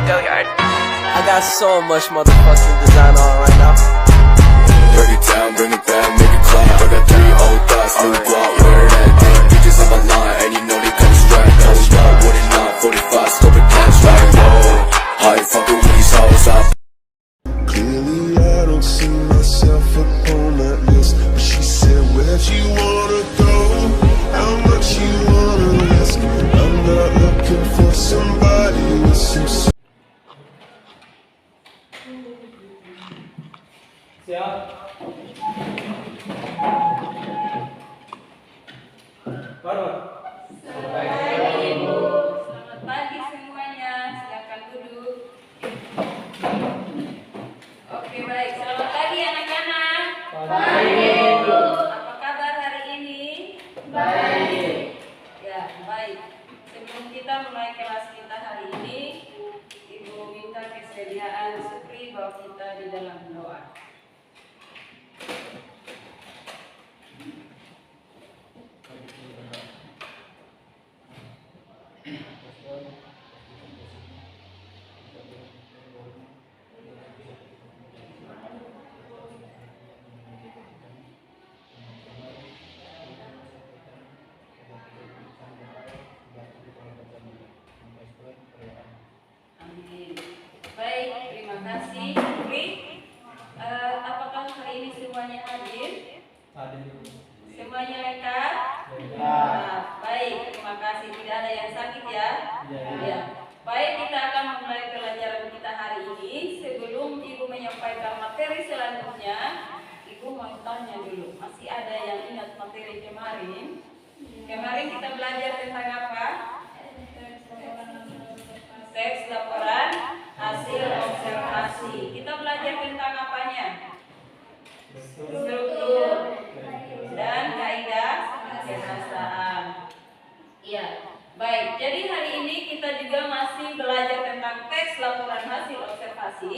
I got so much motherfucking design on right now. Break it down, bring it back, make it clap. I got 3 old thoughts, new guap, where that thing. Bitches on my line, and you know they come strapped. Hold up, what it not, 45, scope it cash like, whoa. How you fucking with these hoes up? Clearly I don't see myself upon that list, but she said, where'd you wanna go? How much you wanna risk? I'm not looking for somebody with some. Selamat pagi semuanya, silakan duduk. Oke, baik. Selamat pagi anak-anak. Baik. Apa kabar hari ini? Baik. Ya, baik. Sebelum kita mulai kelas kita hari ini, Ibu minta kesediaan Supri bahwa kita di dalam doa. Amin. Baik, terima kasih. Supri, apakah hari ini semuanya hadir? Semuanya lengkap? Nah, baik, terima kasih. Tidak ada yang sakit ya? Ya. Baik, kita akan memulai pelajaran kita hari ini. Sebelum Ibu menyampaikan materi selanjutnya, Ibu mau tanya dulu. Masih ada yang ingat materi kemarin? Kemarin kita belajar tentang apa? Teks laporan hasil observasi. Kita belajar tentang apanya? Struktur dan kaidah kebahasaan. Iya, baik. Jadi hari ini kita juga masih belajar tentang teks laporan hasil observasi.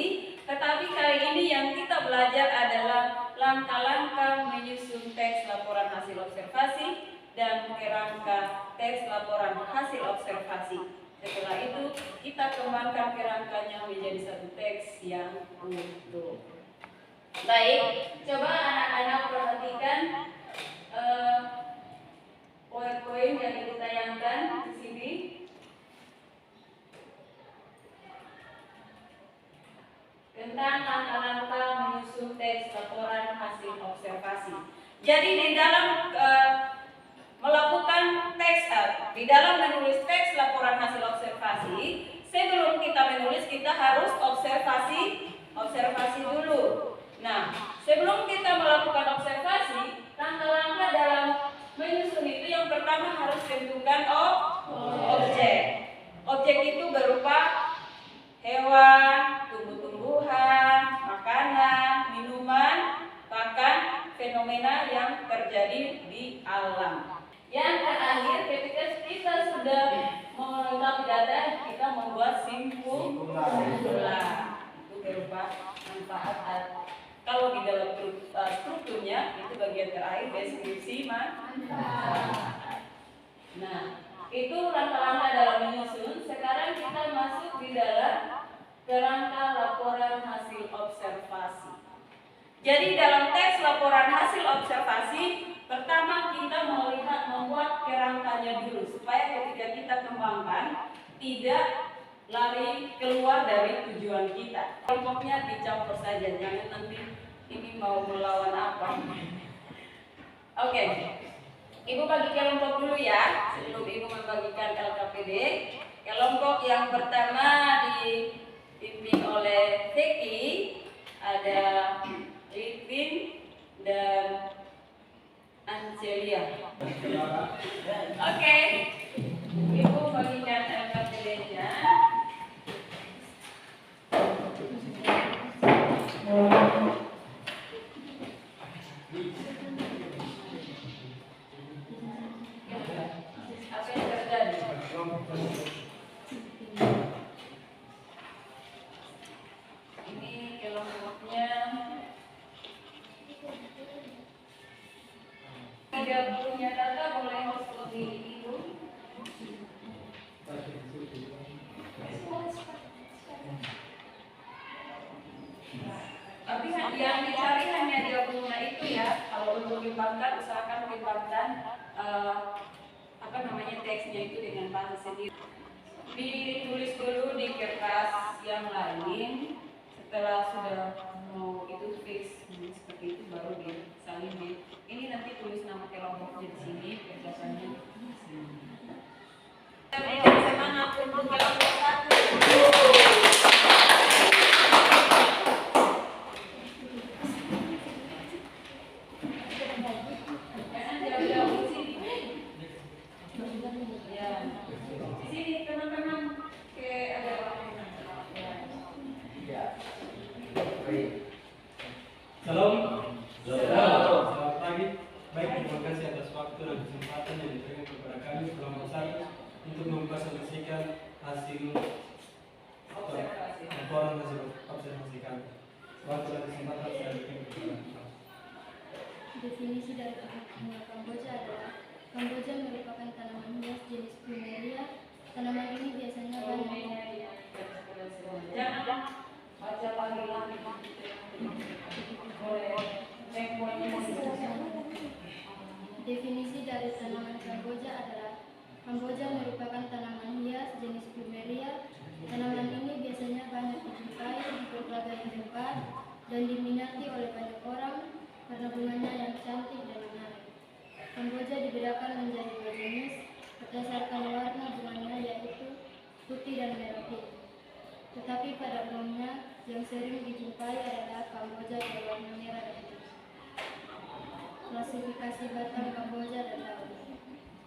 Tetapi kali ini yang kita belajar adalah langkah-langkah menyusun teks laporan hasil observasi dan kerangka teks laporan hasil observasi. Setelah itu kita kembangkan kerangkanya menjadi satu teks yang utuh. Baik, coba anak-anak perhatikan poin-poin yang Ibu tayangkan di sini. Tentang langkah-langkah menyusun teks laporan hasil observasi. Jadi di dalam melakukan teks, di dalam menulis teks laporan hasil observasi, sebelum kita menulis kita harus observasi dulu. Nah, sebelum kita melakukan observasi, langkah-langkah dalam menyusun itu yang pertama harus tentukan objek. Objek itu berupa hewan, tumbuh-tumbuhan, makanan, minuman, bahkan fenomena yang terjadi di alam. Yang terakhir, ketika kita sudah melengkapi data, kita membuat simpulan. Itu berupa manfaat. Kalau di dalam strukturnya, itu bagian terakhir deskripsi manfaat. Nah, itu langkah-langkah dalam menyusun. Sekarang kita masuk di dalam kerangka laporan hasil observasi. Jadi dalam teks laporan hasil observasi, pertama kita membuat kerangkanya dulu supaya ketika kita kembangkan tidak lari keluar dari tujuan kita. Kelompoknya dicampur saja, jangan nanti ini mau melawan apa. Oke, Ibu bagi kelompok dulu ya, sebelum Ibu membagikan LKPD. Kelompok yang pertama dipimpin oleh Vicky, ada Livin dan Angelia. Oke, Ibu bagikan LKPD-nya. Apa yang terjadi? Ini kelompoknya 30-nya data boleh masuk di Ibu. kembangkan, usahakan kembangkan teksnya itu dengan bahasa sendiri. Ditulis dulu di kertas yang lain. Setelah sudah mau itu fix seperti itu baru disalin di. Ini nanti tulis nama kelompoknya di sini, kerjasannya di sini. Ayo semangat untuk kelompok 1. Selamat pagi. Baik, terima kasih atas waktu dan kesempatan yang diberikan kepada kami kelompok 1 untuk mempresentasikan hasil laporan hasil observasi kami. Waktu dan kesempatan saya berikan kepada kami. Definisi dari Kamboja adalah Kamboja merupakan tanaman hias jenis plumeria. Tanaman ini biasanya banyak. Jangan baca panggilan. Definisi dari tanaman Kamboja adalah Kamboja merupakan tanaman hias jenis plumeria. Tanaman ini biasanya banyak dijumpai di berbagai tempat dan diminati oleh banyak orang karena bunganya yang cantik dan menarik. Kamboja dibedakan menjadi 2 jenis berdasarkan warna bunganya, yaitu putih dan merah pink. Tetapi pada umumnya yang sering dijumpai adalah Kamboja berwarna merah dan putih. Klasifikasi batang Kamboja dan daun.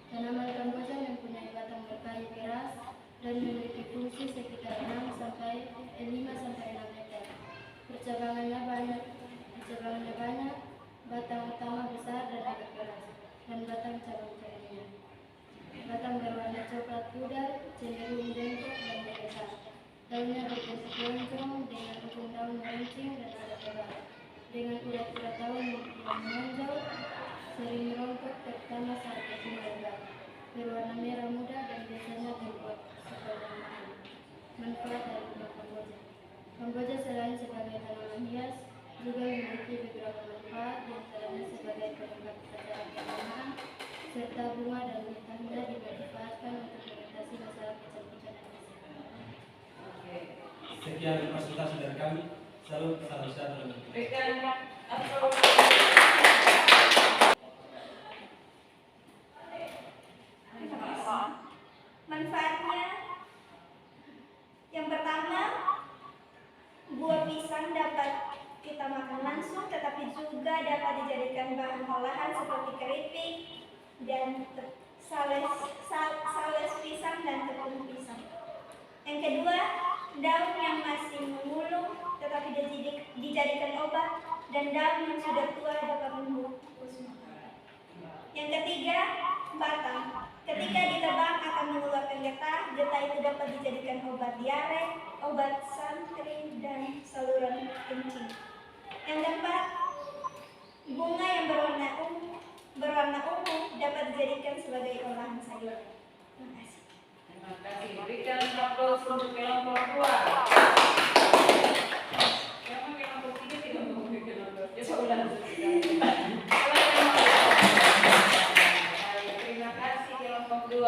Tanaman Kamboja mempunyai batang berkayu keras dan memiliki fungsi sekitar 5 sampai 6 meter. Percabangannya banyak, batang utama besar dan agak keras, dan batang cabang kering. Batang berwarna coklat pudar, cenderung bengkok dan bergetar. Daunnya berbentuk lonjong dengan ujung daun meruncing dan agak lebar, dengan urat-urat daun yang menonjol, sering merontok terutama saat daun lebar. Berwarna merah muda dan biasanya terbuat sebagai makanan. Manfaat dari bunga Kamboja. Kamboja selain sebagai tanaman hias juga memiliki beberapa manfaat, diantaranya sebagai penembak upacara keagamaan, serta bunga dan mentahnya dimanfaatkan untuk mengatasi masalah kecantikan dan kesehatan. Sekian presentasi dari kami. Salam sejahtera. Berikan manfaatnya, yang pertama, buah pisang dapat kita makan langsung, tetapi juga dapat dijadikan bahan olahan seperti keripik dan sales pisang dan tepung pisang. Yang kedua, daun yang masih mengulung tetapi dijadikan obat, dan daun yang sudah tua dapat membungkus makanan. Yang ketiga, batang. Ketika ditebang akan mengeluarkan getah. Getah itu dapat dijadikan obat diare, obat santri, dan saluran kencing. Yang keempat, bunga yang berwarna ungu dapat dijadikan sebagai olahan sayur. Terima kasih. Terima kasih. Berikan aplaus untuk kelompok 2. Kelompok 3 tidak mau berikan aplaus. Ya sudah. Terima kasih kelompok 2.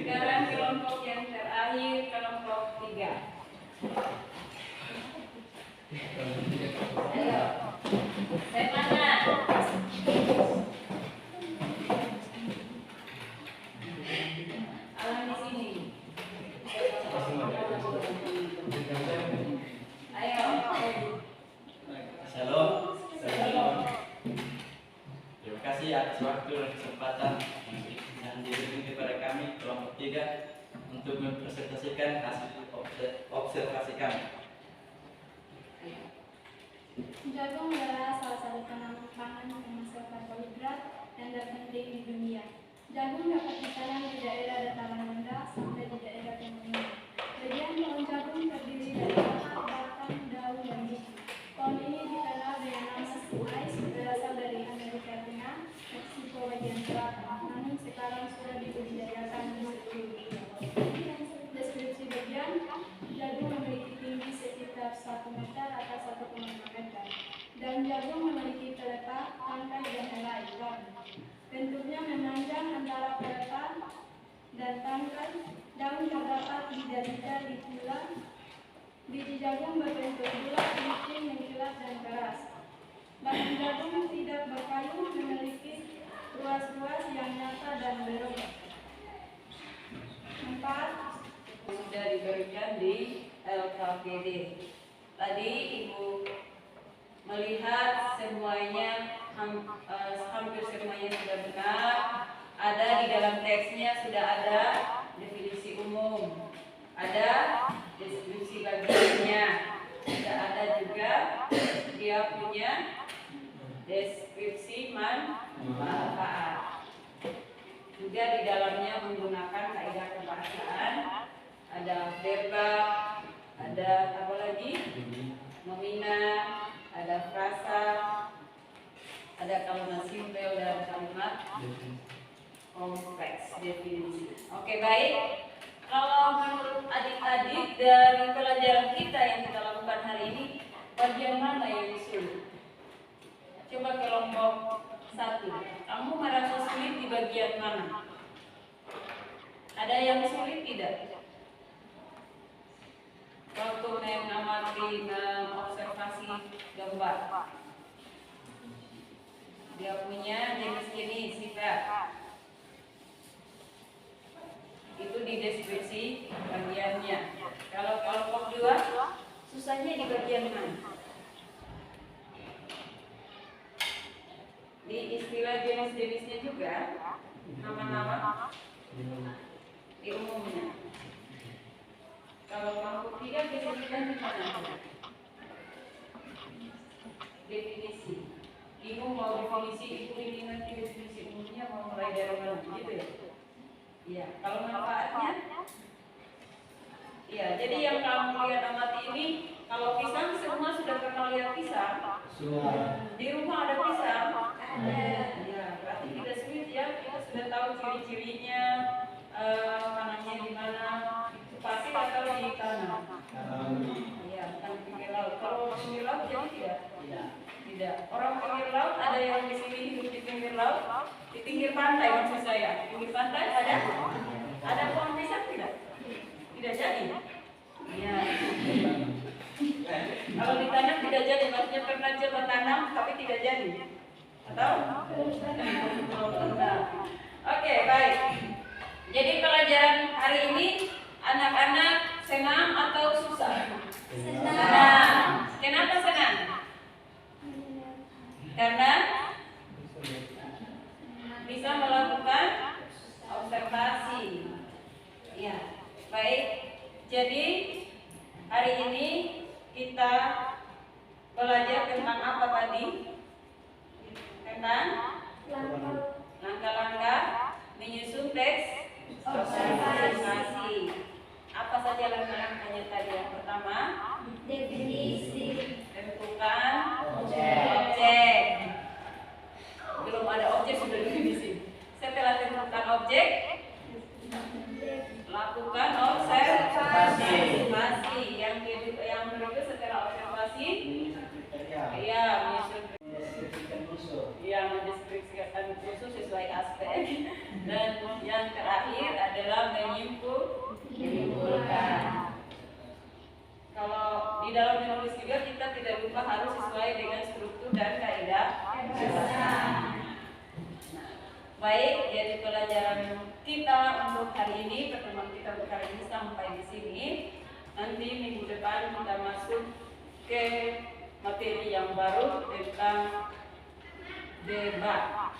Sekarang kelompok yang terakhir, kelompok 3. Ayo. Semangat. Alam di sini. Ayo. Shalom. Terima kasih atas waktu dan kesempatan yang diberikan kepada kami kelompok 3 untuk mempresentasikan hasil observasi kami. Jagung adalah salah satu tanaman pangan yang menghasilkan karbohidrat dan terpenting di dunia. Jagung dapat ditanam di daerah dataran rendah sampai di daerah pegunungan. Bagian pohon jagung terdiri dari akar, batang, daun, dan biji. Pohon ini dikenal dengan nama sea ice, berasal dari Amerika Tengah, Meksiko bagian selatan. Namun sekarang sudah dibudidayakan di seluruh dunia. Deskripsi bagian, jagung memiliki tinggi sekitar 1 meter atau 1,5 meter. Dan jagung memiliki pelepah, tangkai, dan helai. Bentuknya memanjang antara pelepah dan tangkai. Daun terdapat bida-bida di tulang. Biji jagung berbentuk bulat, licin, mengkilat, dan keras. Bahan jagung tidak berkayu, memiliki ruas-ruas yang nyata dan berubah. 4. Sudah diberikan di LKPD. Tadi Ibu melihat semuanya hampir semuanya sudah benar. Ada di dalam teksnya sudah ada definisi umum, ada deskripsi bagiannya, sudah ada juga dia punya deskripsi manfaat. Juga di dalamnya menggunakan kaidah kebahasaan, ada verba, ada apa lagi? Nomina, ada frasa, ada kalimat simpel dan kalimat kompleks definisi. Oke, baik. Kalau menurut adik-adik dari pelajaran kita yang kita lakukan hari ini, bagian mana yang sulit? Coba kelompok 1. Kamu merasa sulit di bagian mana? Ada yang sulit tidak? Waktu mengamati, mengobservasi gambar. Dia punya jenis ini, sifat. Itu di deskripsi bagiannya. Kalau kelompok 2, susahnya di bagian mana? Di istilah jenis-jenisnya juga, nama-nama di umumnya. Kalau kelompok 3 disebutkan di mana? Definisi. Bingung mau definisi itu ini nanti definisi umumnya mau mulai dari mana gitu ya? Iya. Kalau manfaatnya, iya. Jadi yang kamu lihat amati ini, kalau pisang semua sudah pernah lihat pisang. Di rumah ada pisang. Ada. Ya, berarti tidak sulit ya. Kita sudah tahu ciri-cirinya, tanamnya di mana. Pasti atau di tanah. Iya, bukan di pinggir laut. Kalau pinggir laut jadi tidak. Tidak. Orang pinggir laut ada yang di sini hidup di pinggir laut, di pinggir pantai maksud saya. Di pinggir pantai ada. Ada pohon pisang tidak? Tidak jadi. Iya. Kalau ditanam tidak jadi, maksudnya pernah coba tanam tapi tidak jadi. Atau? Oke, baik. Jadi pelajaran hari ini anak-anak senang atau susah? Senang. Kenapa senang? Karena bisa melakukan observasi. Ya, baik. Jadi hari ini kita belajar tentang apa tadi? Tentang langkah-langkah menyusun teks observasi. Apa saja langkah-langkahnya tadi? Yang pertama, Definisi. tentukan objek. Belum ada objek sudah definisi. Setelah tentukan objek, lakukan observasi. Yang berikut setelah observasi, ya menyusun, ya mendeskripsikan khusus sesuai aspek. Dan yang terakhir adalah menyimpulkan. Kalau di dalam menulis juga kita tidak lupa harus sesuai dengan struktur dan kaidah. Baik, jadi pelajaran kita untuk hari ini, pertemuan kita untuk hari ini sampai di sini. Nanti minggu depan kita masuk ke materi yang baru tentang debat.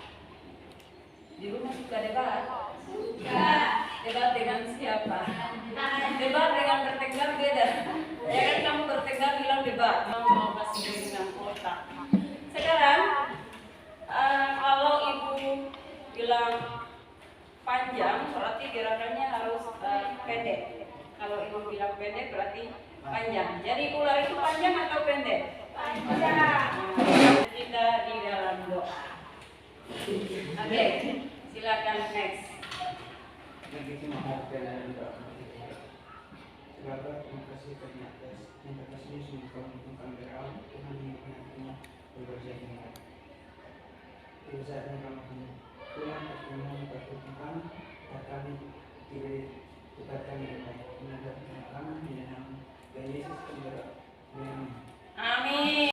Di rumah suka debat? Suka. Debat dengan siapa? Debat dengan bertengkar beda. Jangan kamu bertengkar bilang debat. Mau kasih dengan otak. Sekarang kalau ibu bilang panjang, berarti gerakannya harus pendek. Kalau ibu bilang pendek, berarti panjang. Jadi ular itu panjang atau pendek? Panjang. Kita di dalam doa. Oke, silakan next. Terima kasih karena atas invitasinya sungguh menguntungkan Tuhan yang bekerja dengan baik. Saya akan Tukar kami menghadap pengalaman di dalam Yesus kembali dengan